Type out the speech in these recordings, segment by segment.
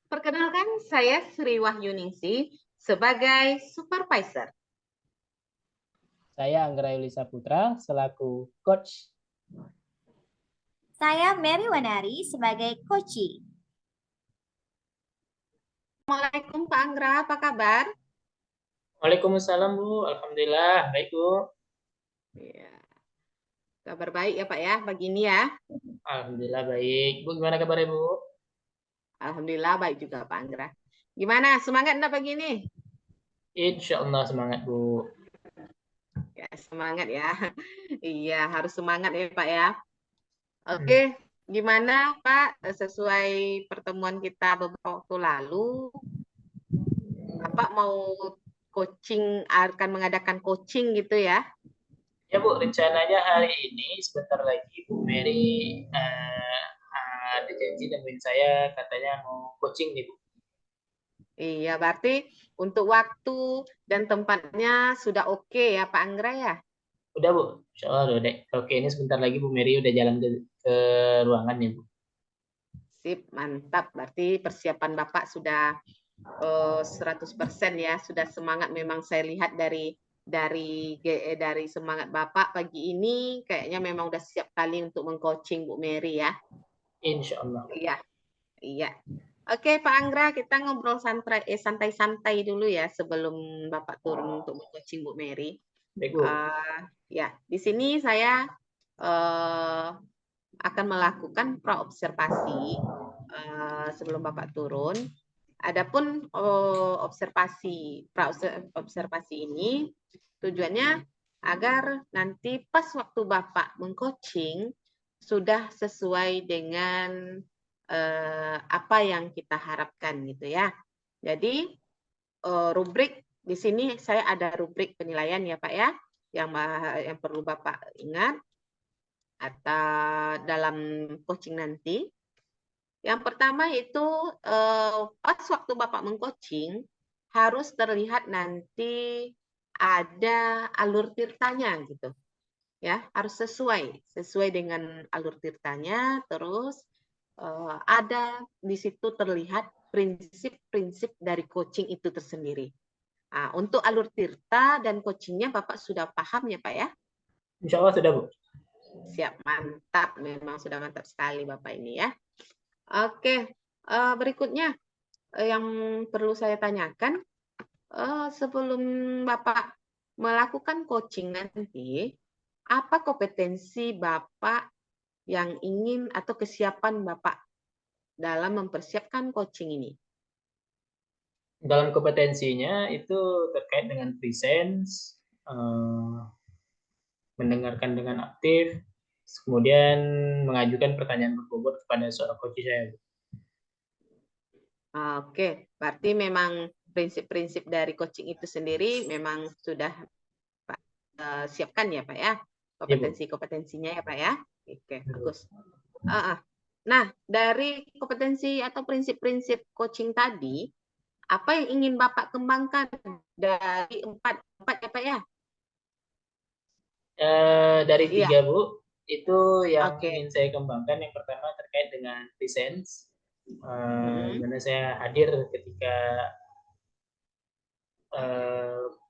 Perkenalkan, saya Sri Wahyuningsi sebagai supervisor. Saya Anggra Yulisa Putra selaku coach. Saya Mary Wanari sebagai coach. Assalamualaikum Pak Anggra, apa kabar? Waalaikumsalam Bu, Alhamdulillah baik Bu. Ya, kabar baik ya Pak ya, pagi ini ya. Alhamdulillah baik. Bu gimana kabarnya Bu? Alhamdulillah baik juga Pak Anggra. Gimana, semangat enggak pagi ini? Insya Allah semangat Bu. Ya, semangat ya. Iya, harus semangat ya Pak ya. Hmm. Oke, gimana Pak, sesuai pertemuan kita beberapa waktu lalu, Bapak mau akan mengadakan coaching gitu ya? Ya Bu, rencananya hari ini sebentar lagi Bu Mary ada janji nemuin saya katanya mau coaching nih Bu. Iya, berarti untuk waktu dan tempatnya sudah oke ya Pak Anggra ya? Udah Bu, Insya Allah udah deh. Oke ini sebentar lagi Bu Mary udah jalan ke ruangan ya Bu. Sip, mantap. Berarti persiapan Bapak sudah 100% ya, sudah semangat memang saya lihat dari semangat Bapak pagi ini kayaknya memang udah siap kali untuk mengcoaching Bu Mary ya. Insya Allah. Iya, iya. Oke, Pak Anggra, kita ngobrol santai-santai dulu ya sebelum Bapak turun untuk coaching Bu Mary. Baik Bu. Ya, di sini saya akan melakukan praobservasi sebelum Bapak turun. Adapun observasi ini tujuannya agar nanti pas waktu Bapak mengcoaching sudah sesuai dengan apa yang kita harapkan gitu ya. Jadi rubrik di sini saya ada rubrik penilaian ya Pak ya, yang perlu Bapak ingat atau dalam coaching nanti. Yang pertama itu pas waktu Bapak mengcoaching harus terlihat nanti ada alur tirtanya gitu. Ya, harus sesuai dengan alur tirtanya, terus ada di situ terlihat prinsip-prinsip dari coaching itu tersendiri. Nah, untuk alur tirta dan coachingnya Bapak sudah paham ya Pak ya? Insya Allah sudah Bu. Siap, mantap. Memang sudah mantap sekali Bapak ini ya. Oke, berikutnya yang perlu saya tanyakan, sebelum Bapak melakukan coaching nanti, apa kompetensi Bapak yang ingin atau kesiapan Bapak dalam mempersiapkan coaching ini? Dalam kompetensinya itu terkait dengan presence, mendengarkan dengan aktif, kemudian mengajukan pertanyaan berbobot kepada seorang coach saya. Oke, berarti memang prinsip-prinsip dari coaching itu sendiri memang sudah Pak siapkan ya Pak ya, Ya, Bu. kompetensinya ya Pak ya. Oke, bagus. Nah, dari kompetensi atau prinsip-prinsip coaching tadi, apa yang ingin Bapak kembangkan dari empat ya Pak ya? Dari Iya. tiga Bu, itu yang Oke. ingin saya kembangkan yang pertama terkait dengan presence, Hmm. dimana saya hadir ketika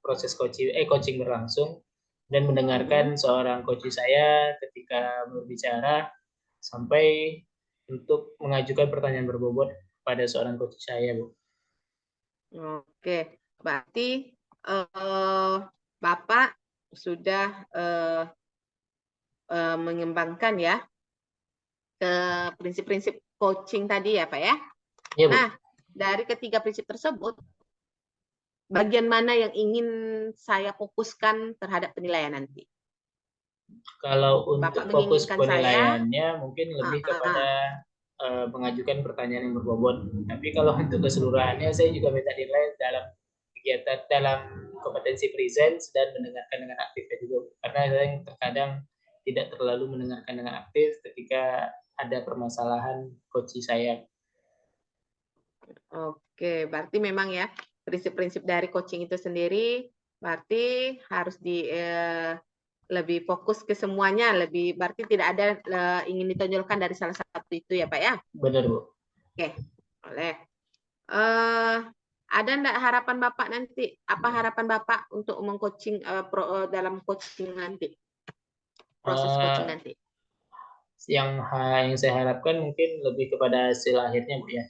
proses coaching berlangsung dan mendengarkan seorang coach saya ketika berbicara sampai untuk mengajukan pertanyaan berbobot pada seorang coach saya, Bu. Oke, berarti Bapak sudah mengembangkan ya ke prinsip-prinsip coaching tadi ya Pak ya. Ya, Bu. Nah, dari ketiga prinsip tersebut, bagian mana yang ingin saya fokuskan terhadap penilaian nanti? Kalau untuk Bapak fokus menginginkan saya, penilaiannya mungkin lebih kepada mengajukan pertanyaan yang berbobot. Tapi kalau untuk keseluruhannya saya juga minta nilai dalam kegiatan dalam kompetensi presence dan mendengarkan dengan aktif ya juga. Karena saya terkadang tidak terlalu mendengarkan dengan aktif ketika ada permasalahan coach saya. Oke, berarti memang ya prinsip-prinsip dari coaching itu sendiri berarti harus lebih fokus ke semuanya, berarti tidak ada ingin ditonjolkan dari salah satu itu ya Pak ya. Benar Bu. Oke, boleh. Eh, ada enggak harapan Bapak nanti? Apa harapan Bapak untuk mengcoaching dalam coaching nanti? Proses coaching Eh, nanti. yang saya harapkan mungkin lebih kepada hasil akhirnya, Bu ya.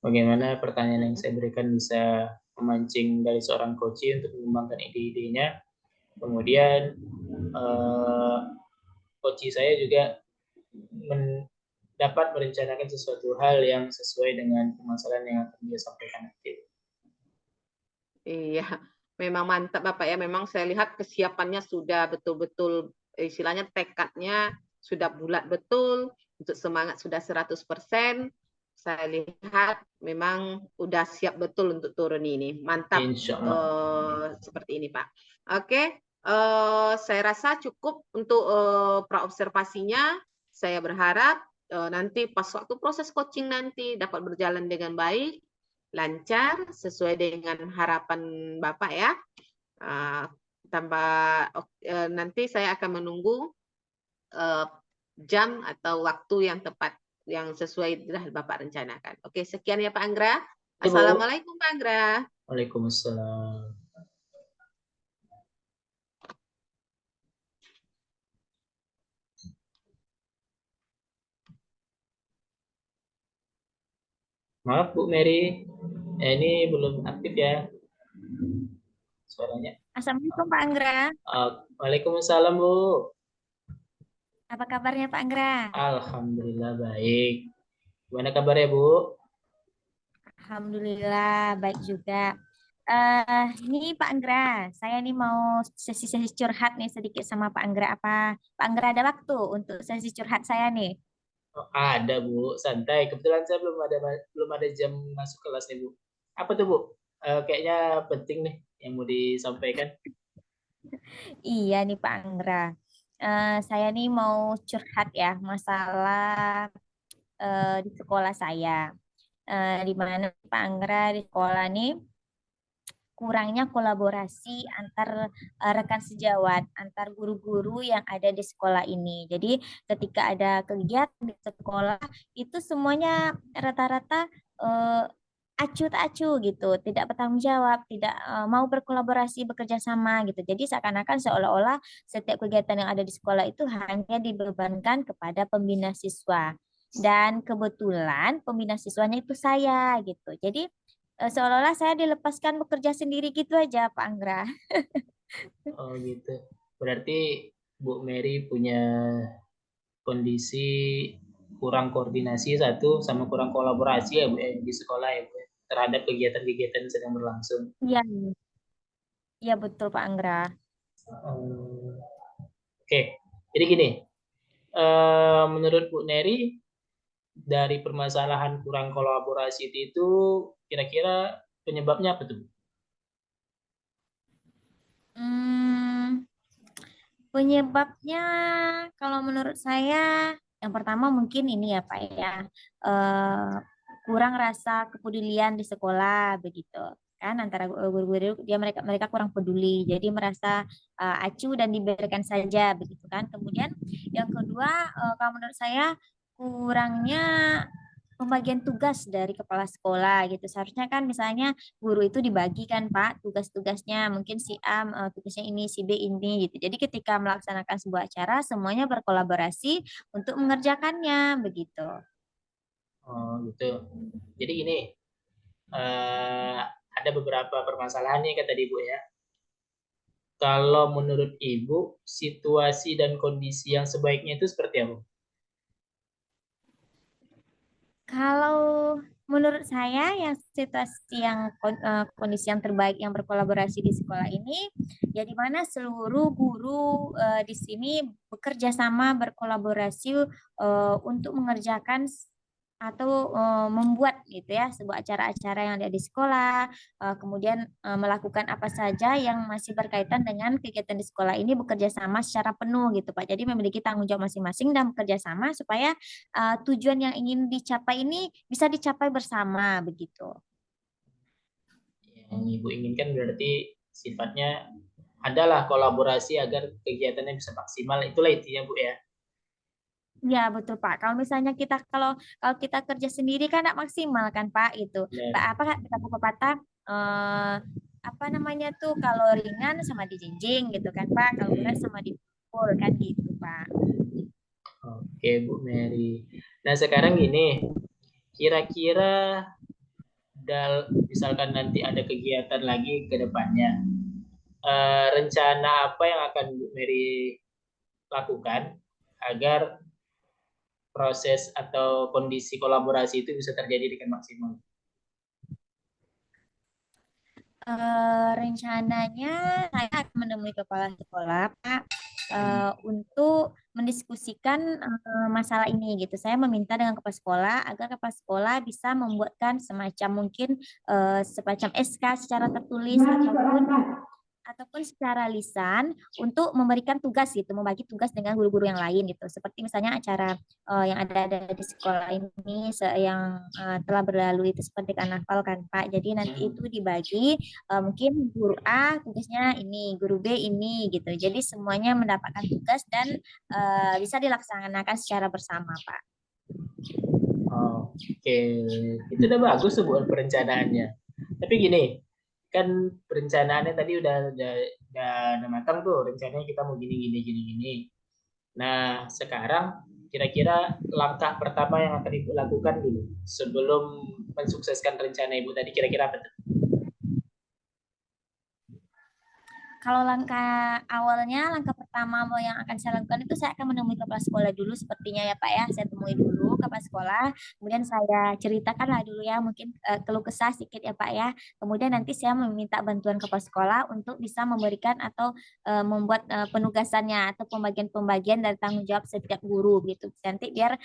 Bagaimana pertanyaan yang saya berikan bisa memancing dari seorang coach untuk mengembangkan ide-idenya. Kemudian coach saya juga dapat merencanakan sesuatu hal yang sesuai dengan permasalahan yang akan dia sampaikan nanti. Iya, memang mantap Bapak ya. Memang saya lihat kesiapannya sudah betul-betul, istilahnya tekadnya sudah bulat betul, untuk semangat sudah 100%. Saya lihat memang udah siap betul untuk turun ini. Mantap Insya Allah. seperti ini Pak. Oke, saya rasa cukup untuk praobservasinya. Saya berharap nanti pas waktu proses coaching nanti dapat berjalan dengan baik, lancar sesuai dengan harapan Bapak ya. Nanti saya akan menunggu jam atau waktu yang tepat yang sesuai telah Bapak rencanakan. Oke, sekian ya Pak Anggra. Ya, Bu. Assalamualaikum Pak Anggra. Waalaikumsalam. Maaf Bu Mary, ini belum aktif ya suaranya. Assalamualaikum Pak Anggra. Waalaikumsalam Bu. Apa kabarnya Pak Anggra? Alhamdulillah baik. Gimana kabarnya Bu? Alhamdulillah baik juga. Ini Pak Anggra, saya nih mau sesi-sesi curhat nih sedikit sama Pak Anggra. Apa Pak Anggra ada waktu untuk sesi curhat saya nih? Oh, ada Bu, santai. Kebetulan saya belum ada jam masuk kelas nih Bu. Apa tuh Bu? Kayaknya penting nih yang mau disampaikan. Iya nih Pak Anggra. Saya nih mau curhat ya masalah di sekolah saya. Di mana Pak Anggra di sekolah nih kurangnya kolaborasi antar rekan sejawat, antar guru-guru yang ada di sekolah ini. Jadi ketika ada kegiatan di sekolah itu semuanya rata-rata eh, acu tak acu gitu, tidak bertanggung jawab, tidak mau berkolaborasi, bekerja sama gitu. Jadi seakan-akan seolah-olah setiap kegiatan yang ada di sekolah itu hanya dibebankan kepada pembina siswa. Dan kebetulan pembina siswanya itu saya gitu. Jadi seolah-olah saya dilepaskan bekerja sendiri gitu aja, Pak Anggra. Oh gitu. Berarti Bu Mary punya kondisi kurang koordinasi satu sama kurang kolaborasi ya Bu ya, di sekolah ya Bu ya, terhadap kegiatan-kegiatan yang sedang berlangsung. Iya, iya betul Pak Anggra. Hmm, Oke, jadi gini, menurut Bu Neri dari permasalahan kurang kolaborasi itu kira-kira penyebabnya apa tuh? Hmm, penyebabnya kalau menurut saya yang pertama mungkin ini ya Pak ya, eh, kurang rasa kepedulian di sekolah begitu kan antara guru-guru dia mereka mereka kurang peduli jadi merasa acuh dan dibiarkan saja begitu kan. Kemudian yang kedua kalau menurut saya kurangnya pembagian tugas dari kepala sekolah gitu. Seharusnya kan misalnya guru itu dibagi kan Pak tugas-tugasnya. Mungkin si A tugasnya ini, si B ini gitu. Jadi ketika melaksanakan sebuah acara semuanya berkolaborasi untuk mengerjakannya begitu. Oh gitu. Jadi gini, ada beberapa permasalahan nih kata Ibu ya. Kalau menurut Ibu, situasi dan kondisi yang sebaiknya itu seperti apa? Kalau menurut saya yang situasi yang kondisi yang terbaik yang berkolaborasi di sekolah ini ya di mana seluruh guru di sini bekerja sama berkolaborasi untuk mengerjakan atau membuat gitu ya sebuah acara-acara yang ada di sekolah kemudian melakukan apa saja yang masih berkaitan dengan kegiatan di sekolah ini bekerja sama secara penuh gitu Pak. Jadi memiliki tanggung jawab masing-masing dan bekerja sama supaya tujuan yang ingin dicapai ini bisa dicapai bersama begitu. Yang Ibu inginkan berarti sifatnya adalah kolaborasi agar kegiatannya bisa maksimal. Itulah intinya Bu ya. Ya betul Pak. Kalau kita kerja sendiri kan tidak maksimal kan Pak itu. Pak Benar. apa kata pepatah eh, apa namanya tuh kalau ringan sama dijinjing gitu kan Pak. Kalau berat Hmm. sama dipukul kan gitu Pak. Oke, Bu Mary. Nah, sekarang gini, kira-kira misalkan nanti ada kegiatan lagi ke depannya, rencana apa yang akan Bu Mary lakukan agar proses atau kondisi kolaborasi itu bisa terjadi dengan maksimal? Rencananya saya akan menemui kepala sekolah, Pak, untuk mendiskusikan masalah ini gitu. Saya meminta dengan kepala sekolah agar kepala sekolah bisa membuatkan semacam mungkin semacam SK secara tertulis ataupun secara lisan untuk memberikan tugas gitu, membagi tugas dengan guru-guru yang lain gitu. Seperti misalnya acara yang ada di sekolah ini yang telah berlalu itu seperti karnaval kan Pak. Jadi nanti itu dibagi mungkin guru A tugasnya ini, guru B ini gitu. Jadi semuanya mendapatkan tugas dan bisa dilaksanakan secara bersama Pak. Oke, itu udah bagus tuh buat perencanaannya. Tapi gini, kan perencanaannya tadi udah matang tuh, rencananya kita mau gini gini gini gini. Nah, sekarang kira-kira langkah pertama yang akan Ibu lakukan dulu sebelum mensukseskan rencana Ibu tadi kira-kira apa tuh? Kalau langkah pertama yang akan saya lakukan itu saya akan menemui kepala sekolah dulu sepertinya ya Pak ya. Saya temui dulu kepala sekolah, kemudian saya ceritakanlah dulu ya mungkin keluh kesah sedikit ya Pak ya. Kemudian nanti saya meminta bantuan kepala sekolah untuk bisa memberikan atau membuat penugasannya atau pembagian-pembagian dari tanggung jawab setiap guru gitu. Nanti biar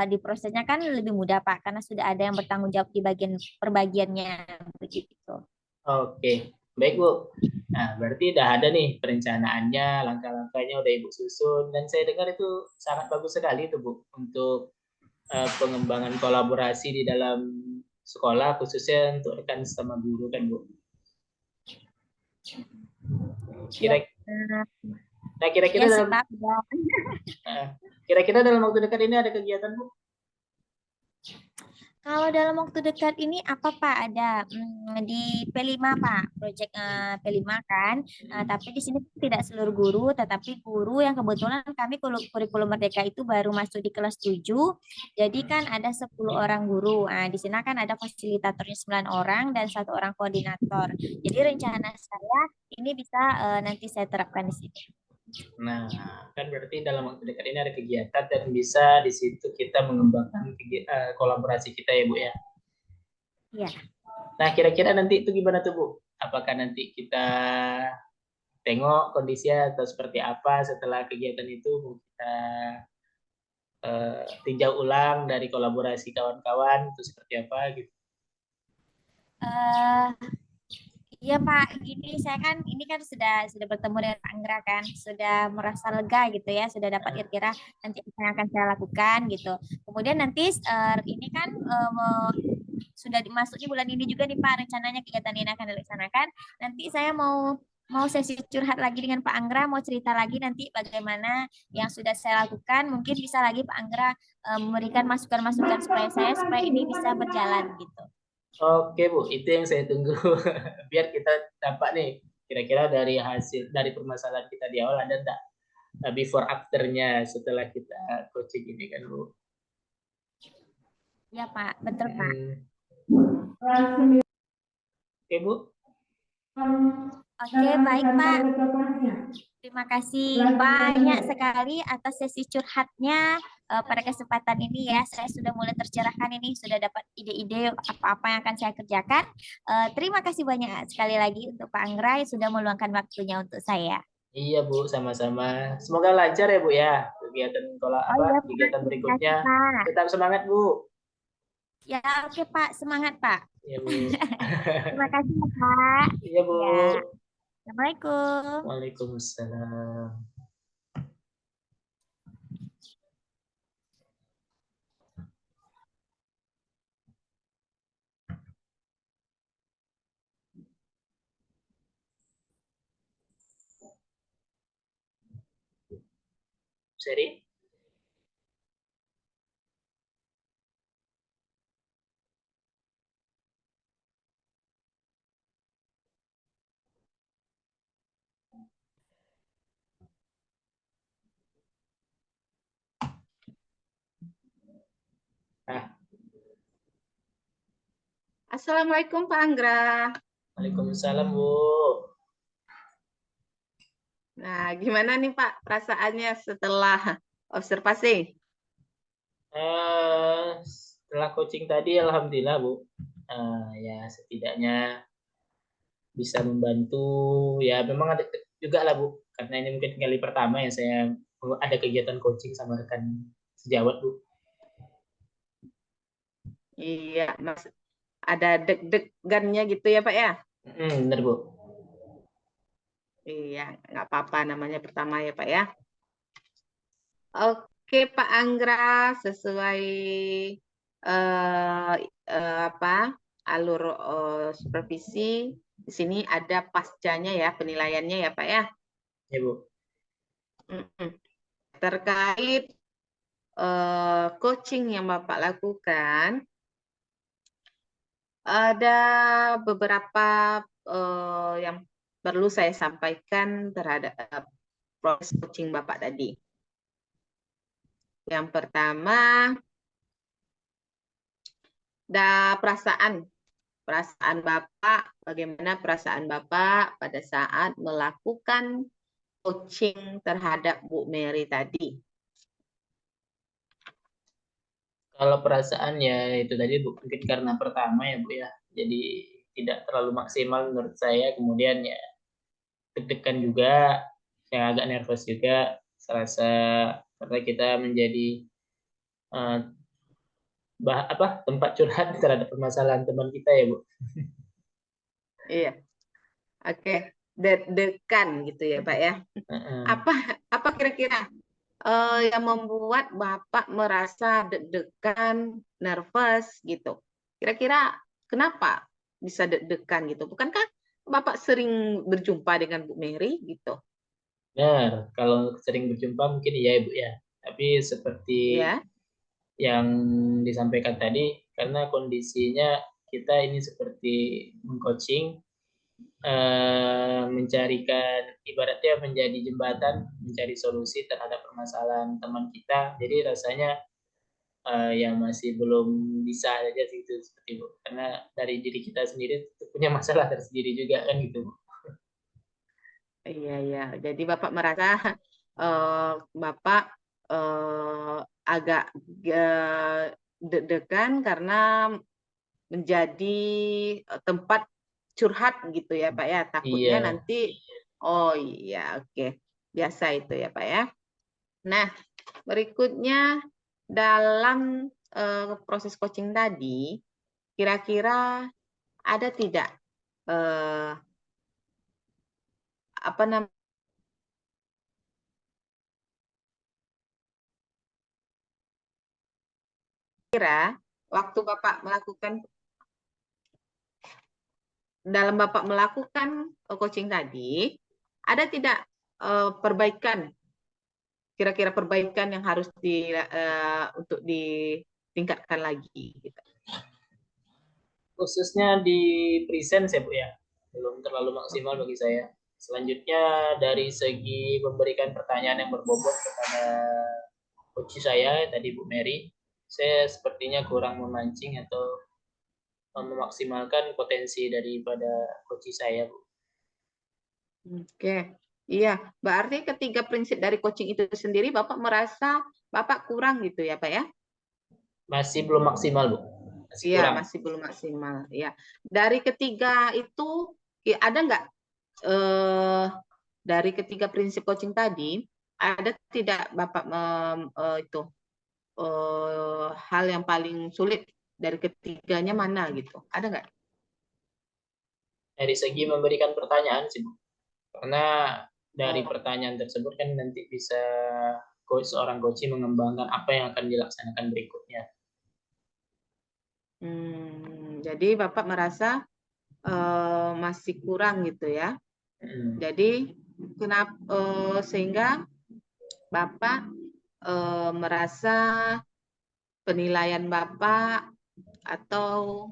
di prosesnya kan lebih mudah Pak karena sudah ada yang bertanggung jawab di bagian perbagiannya begitu. Oke, baik Bu. Nah, berarti udah ada nih perencanaannya, langkah-langkahnya udah Ibu susun, dan saya dengar itu sangat bagus sekali itu Bu untuk pengembangan kolaborasi di dalam sekolah, khususnya untuk rekan sama guru kan Bu. Ya, Kira, nah ya sih Pak. kira-kira dalam waktu dekat ini ada kegiatan Bu? Kalau dalam waktu dekat ini apa Pak? Ada di P5 Pak, proyek P5 kan. Tapi di sini tidak seluruh guru, tetapi guru yang kebetulan kami kurikulum Merdeka itu baru masuk di kelas 7. Jadi kan ada 10 orang guru. Di sini kan ada fasilitatornya 9 orang dan 1 orang koordinator. Jadi rencana saya ini bisa nanti saya terapkan di sini. Nah, kan berarti dalam waktu dekat ini ada kegiatan dan bisa di situ kita mengembangkan kolaborasi kita ya Bu ya. Iya. Nah, kira-kira nanti itu gimana tuh Bu? Apakah nanti kita tengok kondisinya atau seperti apa setelah kegiatan itu kita tinjau ulang dari kolaborasi kawan-kawan itu seperti apa gitu. Eh, Iya Pak, gini saya kan ini kan sudah bertemu dengan Pak Anggra kan, sudah merasa lega gitu ya, sudah dapat kira-kira nanti apa yang akan saya lakukan gitu. Kemudian nanti ini kan sudah dimasuki bulan ini juga nih Pak, rencananya kegiatan ini akan dilaksanakan. Nanti saya mau mau sesi curhat lagi dengan Pak Anggra, mau cerita lagi nanti bagaimana yang sudah saya lakukan. Mungkin bisa lagi Pak Anggra memberikan masukan-masukan supaya ini bisa berjalan gitu. Oke Bu, itu yang saya tunggu. Biar kita dapat nih, kira-kira dari hasil dari permasalahan kita di awal ada enggak before afternya setelah kita coaching ini kan Bu. Ya Pak, betul Pak. Oke Bu. Oke, baik Pak. Terima kasih banyak sekali atas sesi curhatnya pada kesempatan ini ya. Saya sudah mulai tercerahkan ini, sudah dapat ide-ide apa-apa yang akan saya kerjakan. Terima kasih banyak sekali lagi untuk Pak Anggra yang sudah meluangkan waktunya untuk saya. Iya Bu, sama-sama. Semoga lancar ya Bu ya kegiatan Oh iya Pak, kegiatan terima berikutnya. kasih Pak. Tetap semangat Bu. Ya oke Pak, semangat Pak. Iya Bu. Terima kasih ya, Pak. Iya Bu. Ya, Assalamualaikum. Waalaikumsalam. Seri. Assalamualaikum Pak Anggra. Waalaikumsalam, Bu. Nah, gimana nih Pak perasaannya setelah observasi? Setelah coaching tadi, alhamdulillah, Bu. Ya, setidaknya bisa membantu. Ya, memang ada juga lah, Bu. Karena ini mungkin kali pertama ya saya ada kegiatan coaching sama rekan sejawat, Bu. Iya, Mas. Ada deg-degannya gitu ya Pak ya? Benar, Bu. Iya, nggak apa-apa namanya pertama ya Pak ya. Oke Pak Anggra, sesuai apa alur supervisi, di sini ada pascanya ya penilaiannya ya Pak ya. Ya, Bu. Terkait coaching yang Bapak lakukan, ada beberapa yang perlu saya sampaikan terhadap proses coaching Bapak tadi. Yang pertama, perasaan Bapak, bagaimana perasaan Bapak pada saat melakukan coaching terhadap Bu Mary tadi? Kalau perasaan ya itu tadi, Bu, mungkin karena pertama ya, Bu ya. Jadi tidak terlalu maksimal menurut saya. Kemudian ya deg-degan juga, yang agak nervous juga, serasa karena kita menjadi eh, tempat curhat terhadap permasalahan teman kita ya, Bu. Iya, oke. Deg-degan gitu ya, Pak ya. Apa kira-kira yang membuat Bapak merasa deg-degan, nervous gitu? Kira-kira kenapa bisa deg-degan gitu? Bukankah Bapak sering berjumpa dengan Bu Mary gitu? Benar, kalau sering berjumpa mungkin iya, Ibu ya. Tapi seperti Ya. yang disampaikan tadi, karena kondisinya kita ini seperti mengcoaching, mencarikan, ibaratnya menjadi jembatan, mencari solusi terhadap permasalahan teman kita. Jadi rasanya yang masih belum bisa aja gitu, seperti itu. Karena dari diri kita sendiri punya masalah tersendiri juga kan gitu. Iya, iya. Jadi Bapak merasa Bapak agak deg-degan karena menjadi tempat curhat gitu ya Pak ya. Takutnya Iya. nanti, oh iya, oke. Biasa itu ya Pak ya. Nah, berikutnya dalam proses coaching tadi, kira-kira ada tidak apa namanya, kira waktu Bapak melakukan coaching tadi, ada tidak perbaikan, kira-kira perbaikan yang harus untuk ditingkatkan lagi? Gitu. Khususnya di present ya, Bu ya, belum terlalu maksimal bagi saya. Selanjutnya dari segi memberikan pertanyaan yang berbobot kepada coach saya tadi, Bu Mary, saya sepertinya kurang memancing atau memaksimalkan potensi daripada coach saya, Bu. Oke, iya. Berarti ketiga prinsip dari coaching itu sendiri Bapak merasa Bapak kurang gitu ya Pak ya? Masih belum maksimal, Bu. Masih Iya, kurang. masih belum maksimal. Ya, dari ketiga itu ada nggak dari ketiga prinsip coaching tadi ada tidak Bapak itu hal yang paling sulit dari ketiganya mana gitu? Ada nggak? Dari segi memberikan pertanyaan sih, Bu. Karena dari Oh. pertanyaan tersebut kan nanti bisa seorang coach mengembangkan apa yang akan dilaksanakan berikutnya. Jadi Bapak merasa masih kurang gitu ya. Jadi kenapa sehingga Bapak merasa penilaian Bapak atau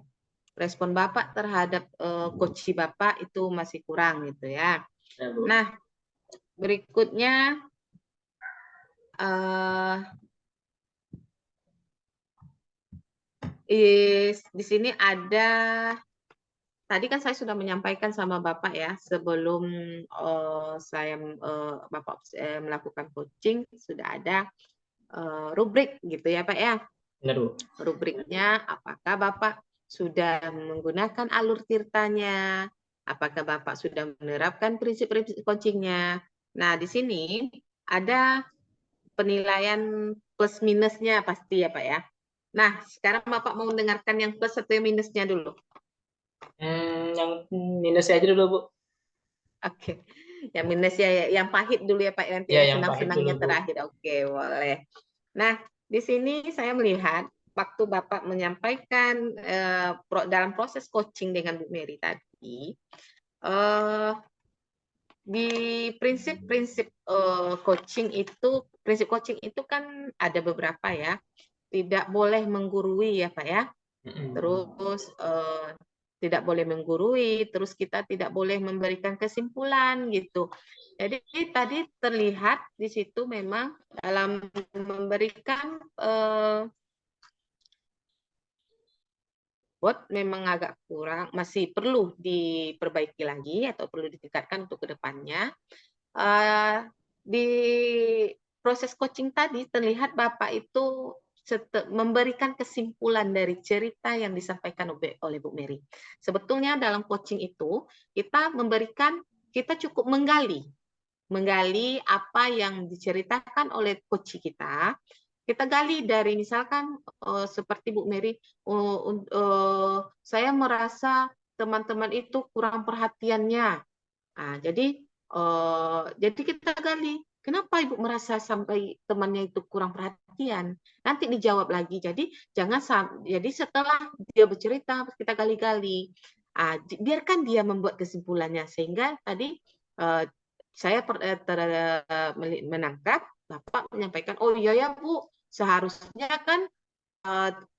respon Bapak terhadap coach Bapak itu masih kurang gitu ya. Nah, berikutnya di sini ada, tadi kan saya sudah menyampaikan sama Bapak ya, sebelum Bapak melakukan coaching, sudah ada rubrik gitu ya Pak ya. Benar, Bu. Rubriknya, apakah Bapak sudah menggunakan alur tirtanya, apakah Bapak sudah menerapkan prinsip-prinsip coachingnya. Nah, di sini ada penilaian plus minusnya pasti ya Pak ya. Nah, sekarang Bapak mau mendengarkan yang plus atau yang minusnya dulu? Yang minusnya aja dulu, Bu. Oke, yang minusnya yang pahit dulu ya Pak, nanti Ya, yang yang pahit dulu, senang-senangnya Bu. terakhir. Oke, boleh. Nah, di sini saya melihat waktu Bapak menyampaikan dalam proses coaching dengan Bu Mary tadi, di prinsip-prinsip prinsip coaching itu kan ada beberapa ya. Tidak boleh menggurui ya Pak ya. Terus tidak boleh menggurui, terus kita tidak boleh memberikan kesimpulan gitu. Jadi tadi terlihat di situ memang dalam memberikan memang agak kurang, masih perlu diperbaiki lagi atau perlu ditingkatkan untuk kedepannya. Di proses coaching tadi terlihat Bapak itu memberikan kesimpulan dari cerita yang disampaikan oleh Bu Mary. Sebetulnya dalam coaching itu kita cukup menggali apa yang diceritakan oleh coach kita. Kita gali dari misalkan seperti Bu Mary, saya merasa teman-teman itu kurang perhatiannya. Nah, jadi kita gali, kenapa Ibu merasa sampai temannya itu kurang perhatian? Nanti dijawab lagi. Jadi setelah dia bercerita kita gali-gali. Biarkan dia membuat kesimpulannya sehingga tadi saya menangkap Bapak menyampaikan, oh iya ya Bu, seharusnya kan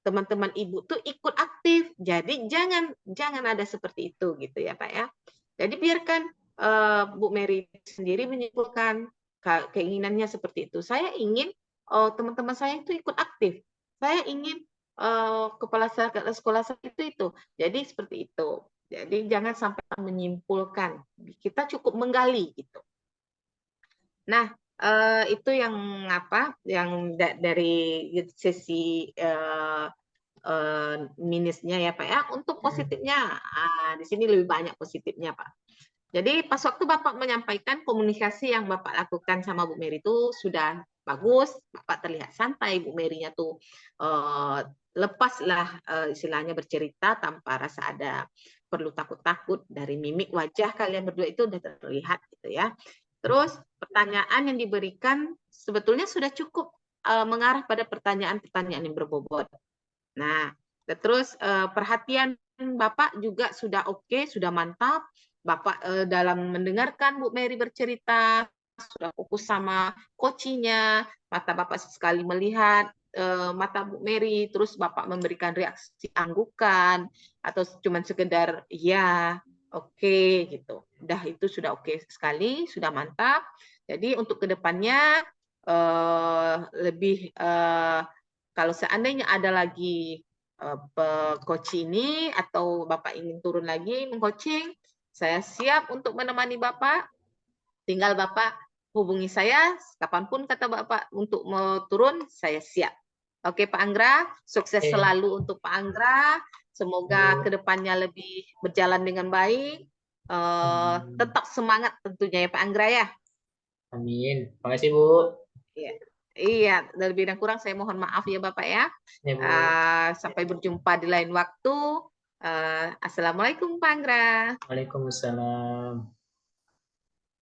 teman-teman Ibu tuh ikut aktif. Jadi jangan ada seperti itu gitu ya Pak ya. Jadi biarkan Bu Mary sendiri menyimpulkan keinginannya seperti itu. Saya ingin teman-teman saya itu ikut aktif. Saya ingin kepala sekolah saya itu. Jadi seperti itu. Jadi jangan sampai menyimpulkan. Kita cukup menggali gitu. Nah, itu yang dari sisi minusnya ya Pak ya. Untuk positifnya, di sini lebih banyak positifnya Pak. Jadi pas waktu Bapak menyampaikan komunikasi yang Bapak lakukan sama Bu Mary itu sudah bagus, Bapak terlihat santai, Bu Mary-nya tuh lepaslah istilahnya bercerita tanpa rasa ada perlu takut-takut, dari mimik wajah kalian berdua itu sudah terlihat gitu ya. Terus pertanyaan yang diberikan sebetulnya sudah cukup mengarah pada pertanyaan-pertanyaan yang berbobot. Nah, terus perhatian Bapak juga sudah oke, sudah mantap. Bapak dalam mendengarkan Bu Mary bercerita, sudah fokus sama coachingnya, mata Bapak sekali melihat mata Bu Mary, terus Bapak memberikan reaksi anggukan, atau cuma sekedar ya, oke gitu. Udah itu sudah oke sekali, sudah mantap. Jadi untuk kedepannya kalau seandainya ada lagi coach ini atau Bapak ingin turun lagi mengcoaching, saya siap untuk menemani Bapak. Tinggal Bapak hubungi saya kapanpun kata Bapak untuk mau turun, saya siap. Oke Pak Anggra, sukses selalu untuk Pak Anggra. Semoga kedepannya lebih berjalan dengan baik. Tetap semangat tentunya ya Pak Anggra ya. Amin. Terima kasih Bu. Iya, lebih dan kurang saya mohon maaf ya Bapak ya. Sampai berjumpa di lain waktu. Assalamualaikum Pak Anggra. Waalaikumsalam.